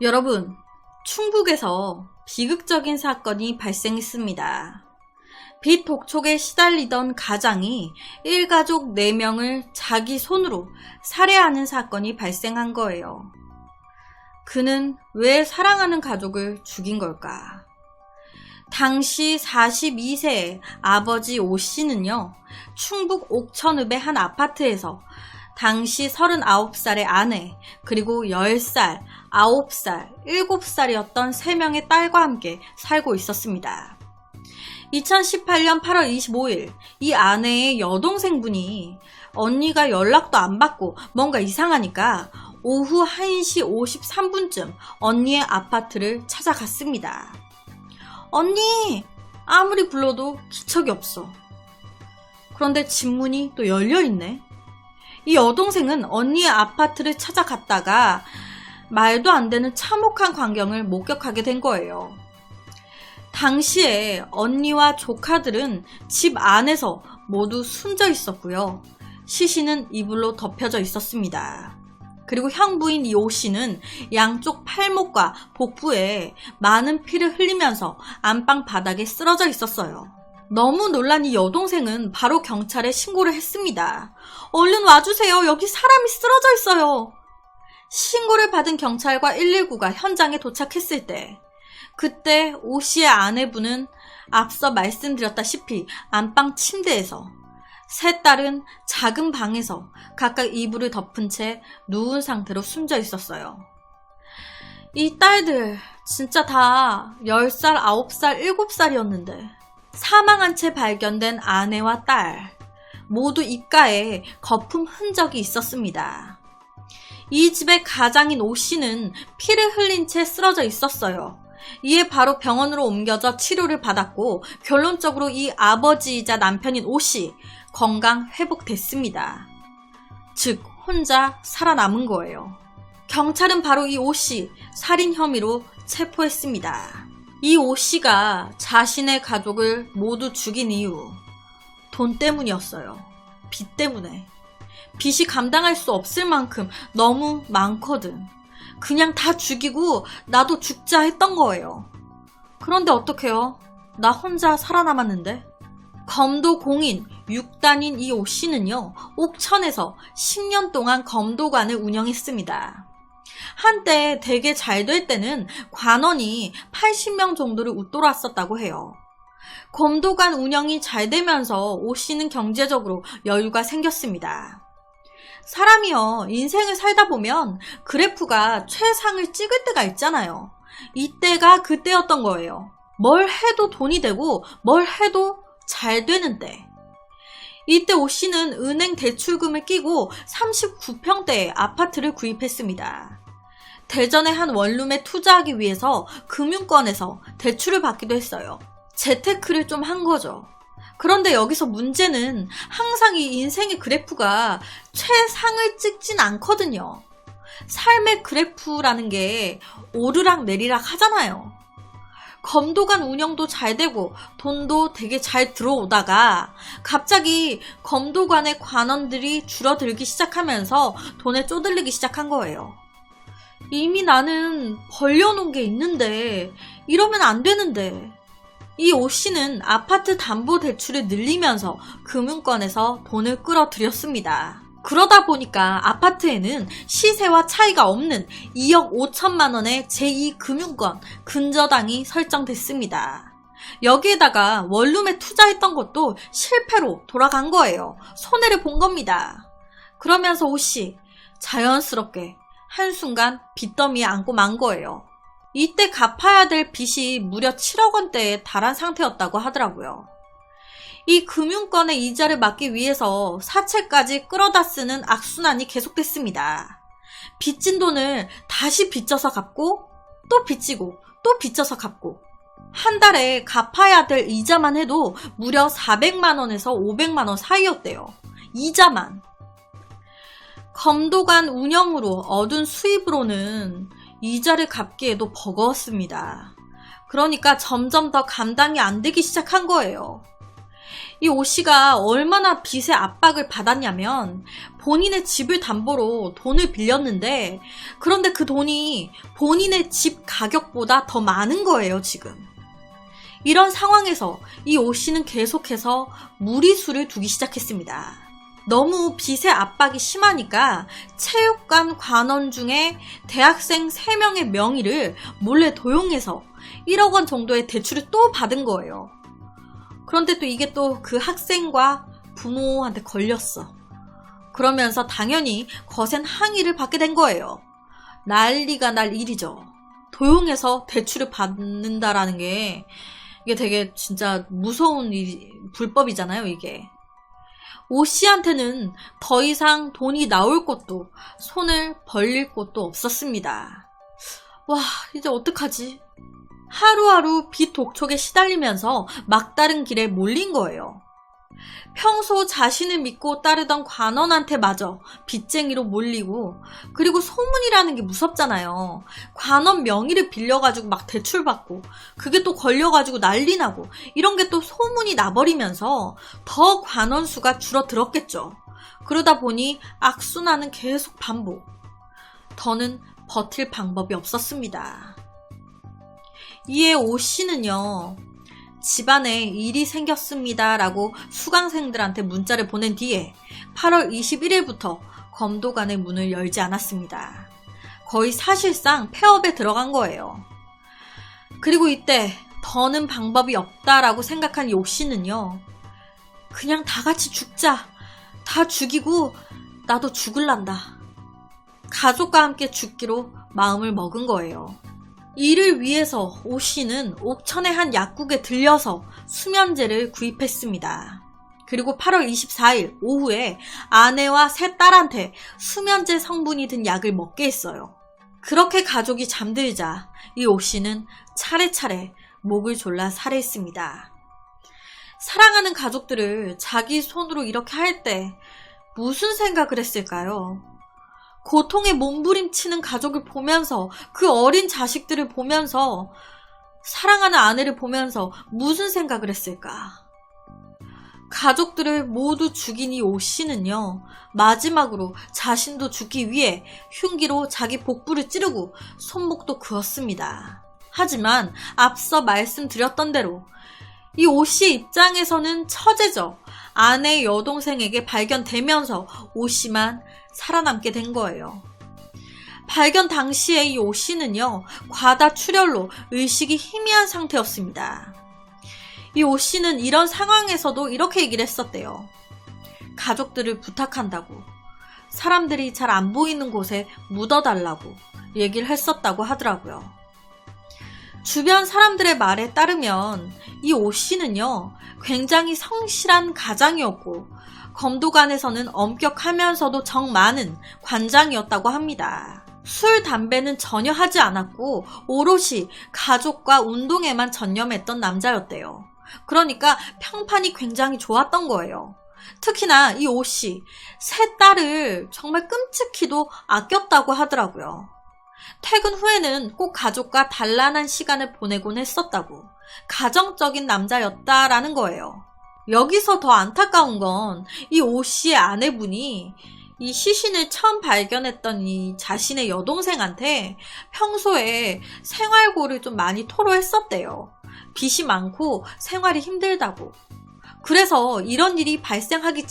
여러분, 충북에서 비극적인 사건이 발생했습니다. 빚 독촉에 시달리던 가장이 일가족 4명을 자기 손으로 살해하는 사건이 발생한 거예요. 그는 왜 사랑하는 가족을 죽인 걸까? 당시 42세의 아버지 오 씨는요, 충북 옥천읍의 한 아파트에서 당시 39살의 아내, 그리고 10살, 9살, 7살이었던 3명의 딸과 함께 살고 있었습니다. 2018년 8월 25일, 이 아내의 여동생분이 언니가 연락도 안 받고 뭔가 이상하니까 오후 1시 53분쯤 언니의 아파트를 찾아갔습니다. 언니! 아무리 불러도 기척이 없어. 그런데 집 문이 또 열려있네. 이 여동생은 언니의 아파트를 찾아갔다가 말도 안 되는 참혹한 광경을 목격하게 된 거예요. 당시에 언니와 조카들은 집 안에서 모두 숨져 있었고요. 시신은 이불로 덮여져 있었습니다. 그리고 형부인 이 오 씨는 양쪽 팔목과 복부에 많은 피를 흘리면서 안방 바닥에 쓰러져 있었어요. 너무 놀란 이 여동생은 바로 경찰에 신고를 했습니다. 얼른 와주세요. 여기 사람이 쓰러져 있어요. 신고를 받은 경찰과 119가 현장에 도착했을 때, 그때 오 씨의 아내분은 앞서 말씀드렸다시피 안방 침대에서, 세 딸은 작은 방에서 각각 이불을 덮은 채 누운 상태로 숨져 있었어요. 이 딸들 진짜 다 10살, 9살, 7살이었는데 사망한 채 발견된 아내와 딸 모두 입가에 거품 흔적이 있었습니다. 이 집의 가장인 오 씨는 피를 흘린 채 쓰러져 있었어요. 이에 바로 병원으로 옮겨져 치료를 받았고 결론적으로 이 아버지이자 남편인 오 씨 건강 회복됐습니다. 즉 혼자 살아남은 거예요. 경찰은 바로 이 오 씨 살인 혐의로 체포했습니다. 이 오 씨가 자신의 가족을 모두 죽인 이유, 돈 때문이었어요. 빚 때문에. 빚이 감당할 수 없을 만큼 너무 많거든. 그냥 다 죽이고 나도 죽자 했던 거예요. 그런데 어떡해요? 나 혼자 살아남았는데? 검도 공인 6단인 이 오 씨는요, 옥천에서 10년 동안 검도관을 운영했습니다. 한때 되게 잘 될 때는 관원이 80명 정도를 웃돌았었다고 해요. 검도관 운영이 잘 되면서 오 씨는 경제적으로 여유가 생겼습니다. 사람이요, 인생을 살다 보면 그래프가 최상을 찍을 때가 있잖아요. 이때가 그때였던 거예요. 뭘 해도 돈이 되고 뭘 해도 잘 되는 때. 이때 오 씨는 은행 대출금을 끼고 39평대의 아파트를 구입했습니다. 대전의 한 원룸에 투자하기 위해서 금융권에서 대출을 받기도 했어요. 재테크를 좀 한 거죠. 그런데 여기서 문제는 항상 이 인생의 그래프가 최상을 찍진 않거든요. 삶의 그래프라는 게 오르락 내리락 하잖아요. 검도관 운영도 잘 되고 돈도 되게 잘 들어오다가 갑자기 검도관의 관원들이 줄어들기 시작하면서 돈에 쪼들리기 시작한 거예요. 이미 나는 벌려놓은 게 있는데 이러면 안 되는데. 이 오 씨는 아파트 담보대출을 늘리면서 금융권에서 돈을 끌어들였습니다. 그러다 보니까 아파트에는 시세와 차이가 없는 2억 5천만 원의 제2금융권 근저당이 설정됐습니다. 여기에다가 원룸에 투자했던 것도 실패로 돌아간 거예요. 손해를 본 겁니다. 그러면서 오 씨 자연스럽게 한순간 빚더미에 안고 만 거예요. 이때 갚아야 될 빚이 무려 7억 원대에 달한 상태였다고 하더라고요. 이 금융권의 이자를 막기 위해서 사채까지 끌어다 쓰는 악순환이 계속됐습니다. 빚진 돈을 다시 빚져서 갚고 또 빚지고 또 빚져서 갚고 한 달에 갚아야 될 이자만 해도 무려 400만 원에서 500만 원 사이였대요. 이자만. 검도관 운영으로 얻은 수입으로는 이자를 갚기에도 버거웠습니다. 그러니까 점점 더 감당이 안 되기 시작한 거예요. 이 오 씨가 얼마나 빚의 압박을 받았냐면 본인의 집을 담보로 돈을 빌렸는데 그런데 그 돈이 본인의 집 가격보다 더 많은 거예요, 지금. 이런 상황에서 이 오 씨는 계속해서 무리수를 두기 시작했습니다. 너무 빚의 압박이 심하니까 체육관 관원 중에 대학생 3명의 명의를 몰래 도용해서 1억 원 정도의 대출을 또 받은 거예요. 그런데 또 이게 또 그 학생과 부모한테 걸렸어. 그러면서 당연히 거센 항의를 받게 된 거예요. 난리가 날 일이죠. 도용해서 대출을 받는다라는 게 이게 되게 진짜 무서운 불법이잖아요, 이게. 오 씨한테는 더 이상 돈이 나올 곳도 손을 벌릴 곳도 없었습니다. 와, 이제 어떡하지? 하루하루 빚 독촉에 시달리면서 막다른 길에 몰린 거예요. 평소 자신을 믿고 따르던 관원한테 마저 빚쟁이로 몰리고, 그리고 소문이라는 게 무섭잖아요. 관원 명의를 빌려가지고 막 대출받고 그게 또 걸려가지고 난리 나고 이런 게 또 소문이 나버리면서 더 관원 수가 줄어들었겠죠. 그러다 보니 악순환은 계속 반복. 더는 버틸 방법이 없었습니다. 이에 오 씨는요, 집안에 일이 생겼습니다 라고 수강생들한테 문자를 보낸 뒤에 8월 21일부터 검도관의 문을 열지 않았습니다. 거의 사실상 폐업에 들어간 거예요. 그리고 이때 더는 방법이 없다라고 생각한 이 오 씨는요, 그냥 다 같이 죽자. 다 죽이고 나도 죽을란다. 가족과 함께 죽기로 마음을 먹은 거예요. 이를 위해서 오 씨는 옥천의 한 약국에 들려서 수면제를 구입했습니다. 그리고 8월 24일 오후에 아내와 세 딸한테 수면제 성분이 든 약을 먹게 했어요. 그렇게 가족이 잠들자 이 오 씨는 차례차례 목을 졸라 살해했습니다. 사랑하는 가족들을 자기 손으로 이렇게 할 때 무슨 생각을 했을까요? 고통에 몸부림치는 가족을 보면서, 그 어린 자식들을 보면서, 사랑하는 아내를 보면서 무슨 생각을 했을까? 가족들을 모두 죽인 이 오 씨는요, 마지막으로 자신도 죽기 위해 흉기로 자기 복부를 찌르고 손목도 그었습니다. 하지만 앞서 말씀드렸던 대로 이 오 씨의 입장에서는 처제죠. 아내 여동생에게 발견되면서 오 씨만 살아남게 된 거예요. 발견 당시에 이 오 씨는요, 과다 출혈로 의식이 희미한 상태였습니다. 이 오 씨는 이런 상황에서도 이렇게 얘기를 했었대요. 가족들을 부탁한다고, 사람들이 잘 안 보이는 곳에 묻어달라고 얘기를 했었다고 하더라고요. 주변 사람들의 말에 따르면 이 오 씨는요, 굉장히 성실한 가장이었고 검도관에서는 엄격하면서도 정 많은 관장이었다고 합니다. 술, 담배는 전혀 하지 않았고 오롯이 가족과 운동에만 전념했던 남자였대요. 그러니까 평판이 굉장히 좋았던 거예요. 특히나 이 오 씨, 세 딸을 정말 끔찍히도 아꼈다고 하더라고요. 퇴근 후에는 꼭 가족과 단란한 시간을 보내곤 했었다고, 가정적인 남자였다라는 거예요. 여기서 더 안타까운 건 이 오 씨의 아내분이 이 시신을 처음 발견했던 이 자신의 여동생한테 평소에 생활고를 좀 많이 토로했었대요. 빚이 많고 생활이 힘들다고. 그래서 이런 일이 발생하기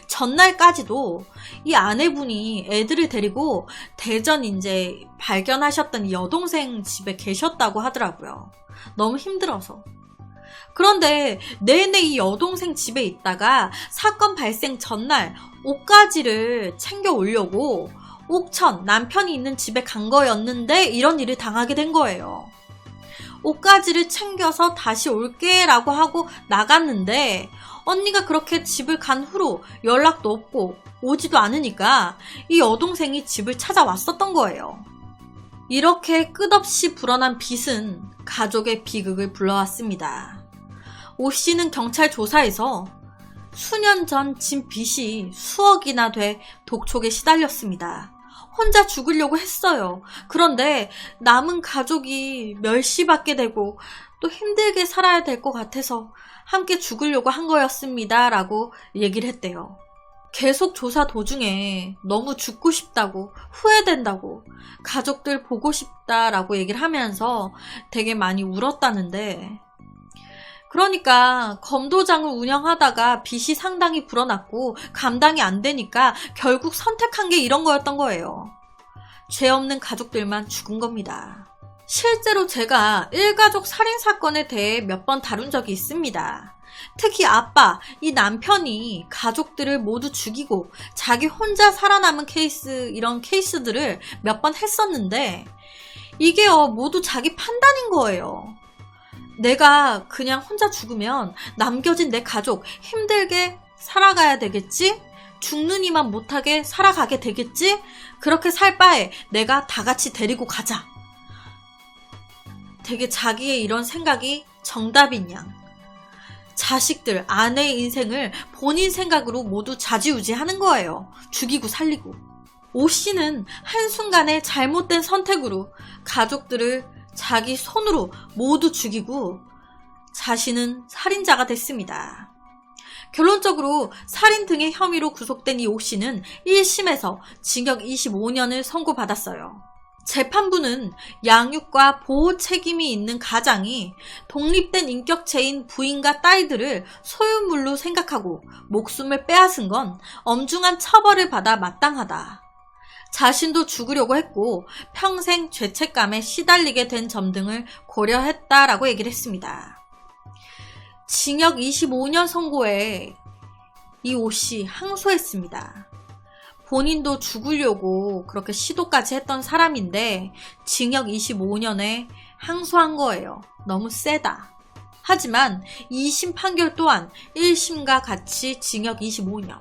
전날까지도 이 아내분이 애들을 데리고 대전 이제 발견하셨던 이 여동생 집에 계셨다고 하더라고요. 너무 힘들어서. 그런데 내내 이 여동생 집에 있다가 사건 발생 전날 옷가지를 챙겨 오려고 옥천 남편이 있는 집에 간 거였는데 이런 일을 당하게 된 거예요. 옷가지를 챙겨서 다시 올게 라고 하고 나갔는데 언니가 그렇게 집을 간 후로 연락도 없고 오지도 않으니까 이 여동생이 집을 찾아왔었던 거예요. 이렇게 끝없이 불어난 빚은 가족의 비극을 불러왔습니다. 오 씨는 경찰 조사에서 수년 전 진 빚이 수억이나 돼 독촉에 시달렸습니다. 혼자 죽으려고 했어요. 그런데 남은 가족이 멸시받게 되고 또 힘들게 살아야 될 것 같아서 함께 죽으려고 한 거였습니다. 라고 얘기를 했대요. 계속 조사 도중에 너무 죽고 싶다고, 후회된다고, 가족들 보고 싶다라고 얘기를 하면서 되게 많이 울었다는데, 그러니까 검도장을 운영하다가 빚이 상당히 불어났고 감당이 안 되니까 결국 선택한 게 이런 거였던 거예요. 죄 없는 가족들만 죽은 겁니다. 실제로 제가 일가족 살인사건에 대해 몇 번 다룬 적이 있습니다. 특히 아빠, 이 남편이 가족들을 모두 죽이고 자기 혼자 살아남은 케이스, 이런 케이스들을 몇 번 했었는데 이게요, 모두 자기 판단인 거예요. 내가 그냥 혼자 죽으면 남겨진 내 가족 힘들게 살아가야 되겠지? 죽느니만 못하게 살아가게 되겠지? 그렇게 살 바에 내가 다 같이 데리고 가자. 되게 자기의 이런 생각이 정답인 양. 자식들, 아내의 인생을 본인 생각으로 모두 좌지우지하는 거예요. 죽이고 살리고. 오 씨는 한순간에 잘못된 선택으로 가족들을 자기 손으로 모두 죽이고 자신은 살인자가 됐습니다. 결론적으로 살인 등의 혐의로 구속된 이 오 씨는 1심에서 징역 25년을 선고받았어요. 재판부는 양육과 보호 책임이 있는 가장이 독립된 인격체인 부인과 딸들을 소유물로 생각하고 목숨을 빼앗은 건 엄중한 처벌을 받아 마땅하다. 자신도 죽으려고 했고 평생 죄책감에 시달리게 된 점 등을 고려했다라고 얘기를 했습니다. 징역 25년 선고에 이 오 씨 항소했습니다. 본인도 죽으려고 그렇게 시도까지 했던 사람인데 징역 25년에 항소한 거예요. 너무 세다. 하지만 2심 판결 또한 1심과 같이 징역 25년.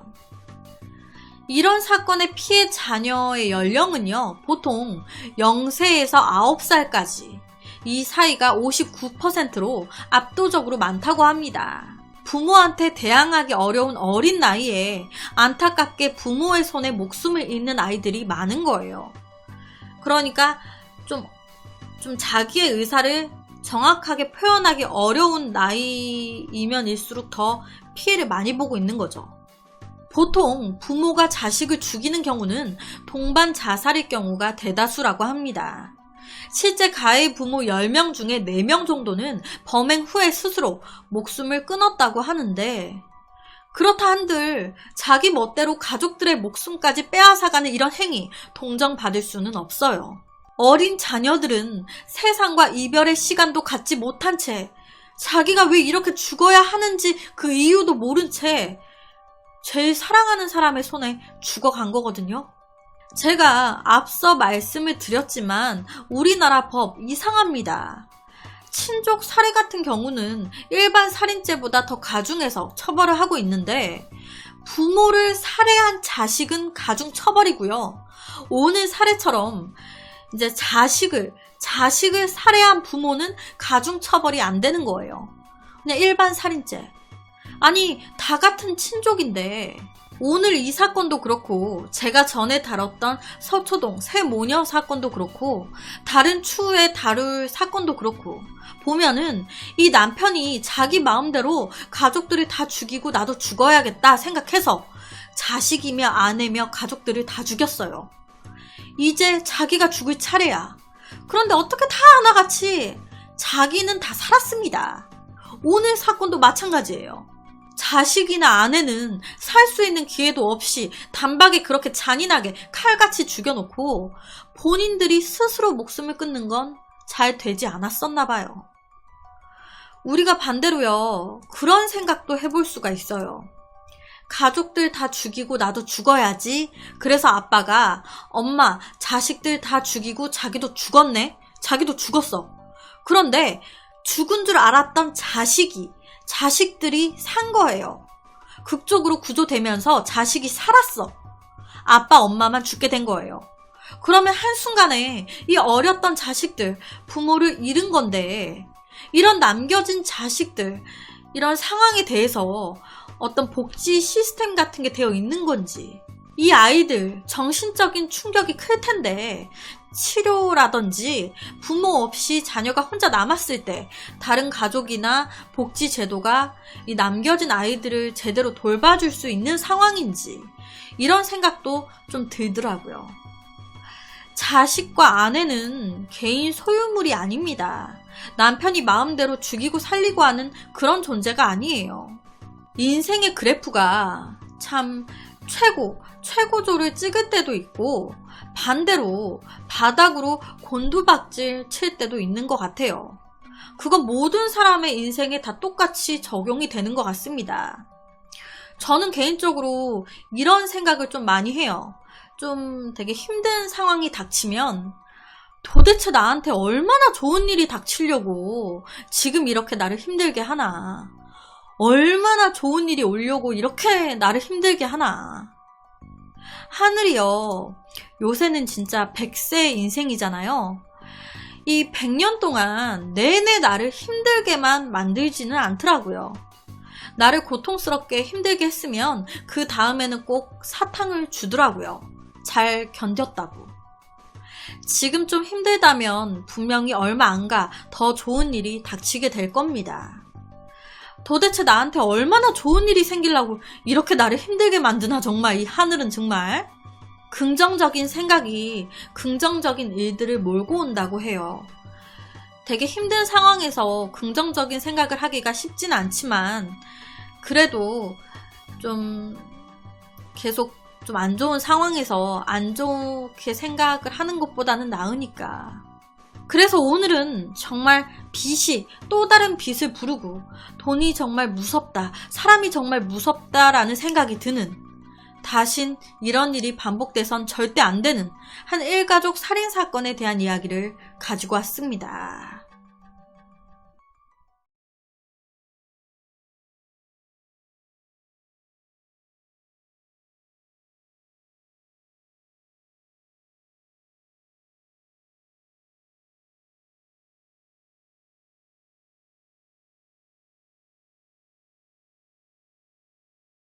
이런 사건의 피해 자녀의 연령은요, 보통 0세에서 9살까지 이 사이가 59%로 압도적으로 많다고 합니다. 부모한테 대항하기 어려운 어린 나이에 안타깝게 부모의 손에 목숨을 잃는 아이들이 많은 거예요. 그러니까 좀 자기의 의사를 정확하게 표현하기 어려운 나이이면 일수록 더 피해를 많이 보고 있는 거죠. 보통 부모가 자식을 죽이는 경우는 동반 자살일 경우가 대다수라고 합니다. 실제 가해 부모 10명 중에 4명 정도는 범행 후에 스스로 목숨을 끊었다고 하는데, 그렇다 한들 자기 멋대로 가족들의 목숨까지 빼앗아가는 이런 행위 동정받을 수는 없어요. 어린 자녀들은 세상과 이별의 시간도 갖지 못한 채 자기가 왜 이렇게 죽어야 하는지 그 이유도 모른 채 제일 사랑하는 사람의 손에 죽어간 거거든요. 제가 앞서 말씀을 드렸지만 우리나라 법 이상합니다. 친족 살해 같은 경우는 일반 살인죄보다 더 가중해서 처벌을 하고 있는데 부모를 살해한 자식은 가중 처벌이고요. 오늘 사례처럼 이제 자식을 살해한 부모는 가중 처벌이 안 되는 거예요. 그냥 일반 살인죄. 아니, 다 같은 친족인데 오늘 이 사건도 그렇고 제가 전에 다뤘던 서초동 새 모녀 사건도 그렇고 다른 추후에 다룰 사건도 그렇고 보면은 이 남편이 자기 마음대로 가족들을 다 죽이고 나도 죽어야겠다 생각해서 자식이며 아내며 가족들을 다 죽였어요. 이제 자기가 죽을 차례야. 그런데 어떻게 다 하나같이 자기는 다 살았습니다. 오늘 사건도 마찬가지예요. 자식이나 아내는 살 수 있는 기회도 없이 단박에 그렇게 잔인하게 칼같이 죽여놓고 본인들이 스스로 목숨을 끊는 건 잘 되지 않았었나 봐요. 우리가 반대로요, 그런 생각도 해볼 수가 있어요. 가족들 다 죽이고 나도 죽어야지. 그래서 아빠가 엄마, 자식들 다 죽이고 자기도 죽었네? 자기도 죽었어. 그런데 죽은 줄 알았던 자식들이 산 거예요. 극적으로 구조되면서 자식이 살았어. 아빠, 엄마만 죽게 된 거예요. 그러면 한순간에 이 어렸던 자식들, 부모를 잃은 건데 이런 남겨진 자식들, 이런 상황에 대해서 어떤 복지 시스템 같은 게 되어 있는 건지 이 아이들 정신적인 충격이 클 텐데 치료라든지 부모 없이 자녀가 혼자 남았을 때 다른 가족이나 복지 제도가 이 남겨진 아이들을 제대로 돌봐줄 수 있는 상황인지 이런 생각도 좀 들더라고요. 자식과 아내는 개인 소유물이 아닙니다. 남편이 마음대로 죽이고 살리고 하는 그런 존재가 아니에요. 인생의 그래프가 참 최고조를 찍을 때도 있고 반대로 바닥으로 곤두박질 칠 때도 있는 것 같아요. 그건 모든 사람의 인생에 다 똑같이 적용이 되는 것 같습니다. 저는 개인적으로 이런 생각을 좀 많이 해요. 좀 되게 힘든 상황이 닥치면 도대체 나한테 얼마나 좋은 일이 닥치려고 지금 이렇게 나를 힘들게 하나. 얼마나 좋은 일이 오려고 이렇게 나를 힘들게 하나. 하늘이요. 요새는 진짜 100세의 인생이잖아요. 이 100년 동안 내내 나를 힘들게만 만들지는 않더라고요. 나를 고통스럽게 힘들게 했으면 그 다음에는 꼭 사탕을 주더라고요. 잘 견뎠다고. 지금 좀 힘들다면 분명히 얼마 안 가 더 좋은 일이 닥치게 될 겁니다. 도대체 나한테 얼마나 좋은 일이 생기려고 이렇게 나를 힘들게 만드나 정말 이 하늘은 정말. 긍정적인 생각이 긍정적인 일들을 몰고 온다고 해요. 되게 힘든 상황에서 긍정적인 생각을 하기가 쉽진 않지만 그래도 좀 계속 좀 안 좋은 상황에서 안 좋게 생각을 하는 것보다는 나으니까. 그래서 오늘은 정말 빚이 또 다른 빚을 부르고 돈이 정말 무섭다, 사람이 정말 무섭다라는 생각이 드는, 다신 이런 일이 반복돼선 절대 안 되는 한 일가족 살인사건에 대한 이야기를 가지고 왔습니다.